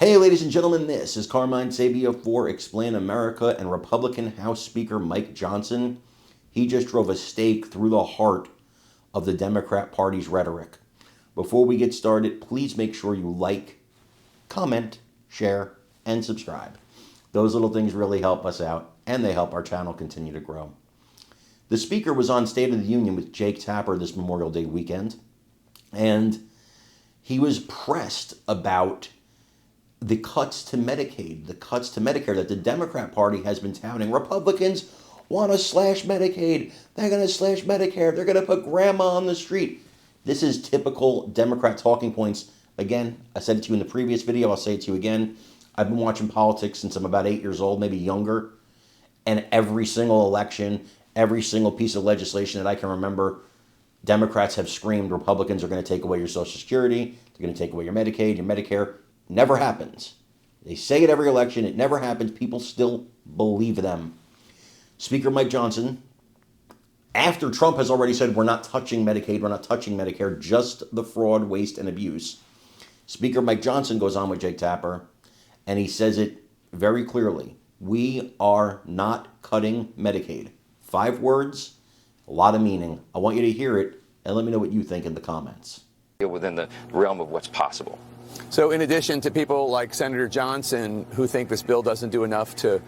Hey, ladies and gentlemen, this is Carmine Sabia for Explain America, and Republican House Speaker Mike Johnson. He just drove a stake through the heart of the Democrat Party's rhetoric. Before we get started, please make sure you like, comment, share, and subscribe. Those little things really help us out, and they help our channel continue to grow. The speaker was on State of the Union with Jake Tapper this Memorial Day weekend, and he was pressed about the cuts to Medicaid, the cuts to Medicare that the Democrat Party has been touting. Republicans want to slash Medicaid. They're going to slash Medicare. They're going to put grandma on the street. This is typical Democrat talking points. Again, I said it to you in the previous video. I'll say it to you again. I've been watching politics since I'm about 8 years old, maybe younger. And every single election, every single piece of legislation that I can remember, Democrats have screamed Republicans are going to take away your Social Security. They're going to take away your Medicaid, your Medicare. Never happens. They say it every election. It never happens. People still believe them. Speaker Mike Johnson, after Trump has already said we're not touching Medicaid, we're not touching Medicare, just the fraud, waste, and abuse, Speaker Mike Johnson goes on with Jake Tapper, and he says it very clearly. We are not cutting Medicaid. 5 words, a lot of meaning. I want you to hear it, and let me know what you think in the comments. Within the realm of what's possible. So in addition to people like Senator Johnson who think this bill doesn't do enough to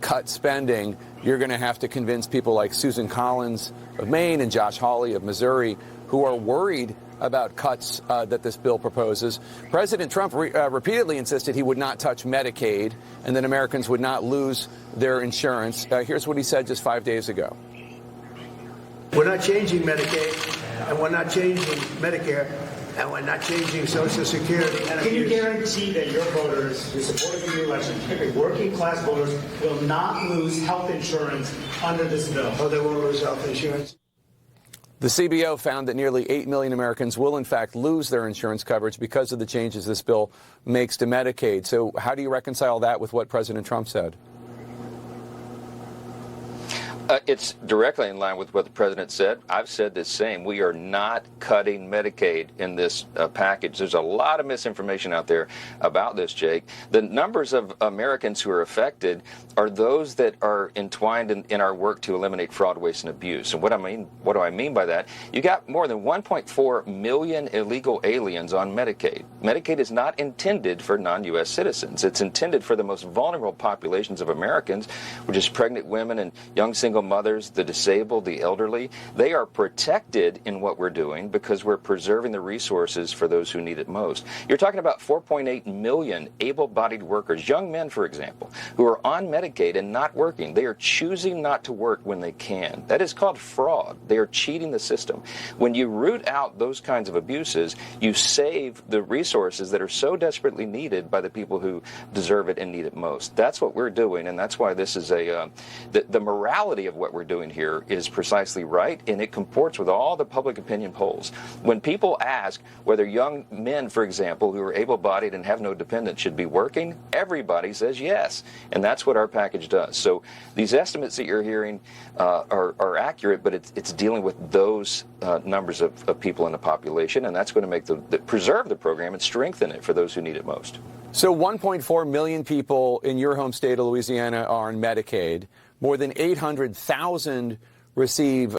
cut spending, you're going to have to convince people like Susan Collins of Maine and Josh Hawley of Missouri who are worried about cuts that this bill proposes. President Trump repeatedly insisted he would not touch Medicaid and that Americans would not lose their insurance. Here's what he said just 5 days ago. We're not changing Medicaid, and we're not changing Medicare, and we're not changing Social Security. Can you guarantee that your voters who supported the election, particularly working class voters, will not lose health insurance under this bill? Oh, they won't lose health insurance? The CBO found that nearly 8 million Americans will, in fact, lose their insurance coverage because of the changes this bill makes to Medicaid. So how do you reconcile that with what President Trump said? It's directly in line with what the president said. I've said the same. We are not cutting Medicaid in this package. There's a lot of misinformation out there about this, Jake. The numbers of Americans who are affected are those that are entwined in our work to eliminate fraud, waste, and abuse. And what do I mean by that? You got more than 1.4 million illegal aliens on Medicaid. Medicaid is not intended for non-U.S. citizens. It's intended for the most vulnerable populations of Americans, which is pregnant women and young single mothers, the disabled, the elderly. They are protected in what we're doing because we're preserving the resources for those who need it most. You're talking about 4.8 million able-bodied workers, young men, for example, who are on Medicaid and not working. They are choosing not to work when they can. That is called fraud. They are cheating the system. When you root out those kinds of abuses, you save the resources that are so desperately needed by the people who deserve it and need it most. That's what we're doing, and that's why this is the morality of what we're doing here is precisely right, and it comports with all the public opinion polls. When people ask whether young men, for example, who are able-bodied and have no dependents should be working, everybody says yes, and that's what our package does. So these estimates that you're hearing are accurate, but it's dealing with those numbers of people in the population, and that's going to make preserve the program and strengthen it for those who need it most. So 1.4 million people in your home state of Louisiana are on Medicaid. More than 800,000 receive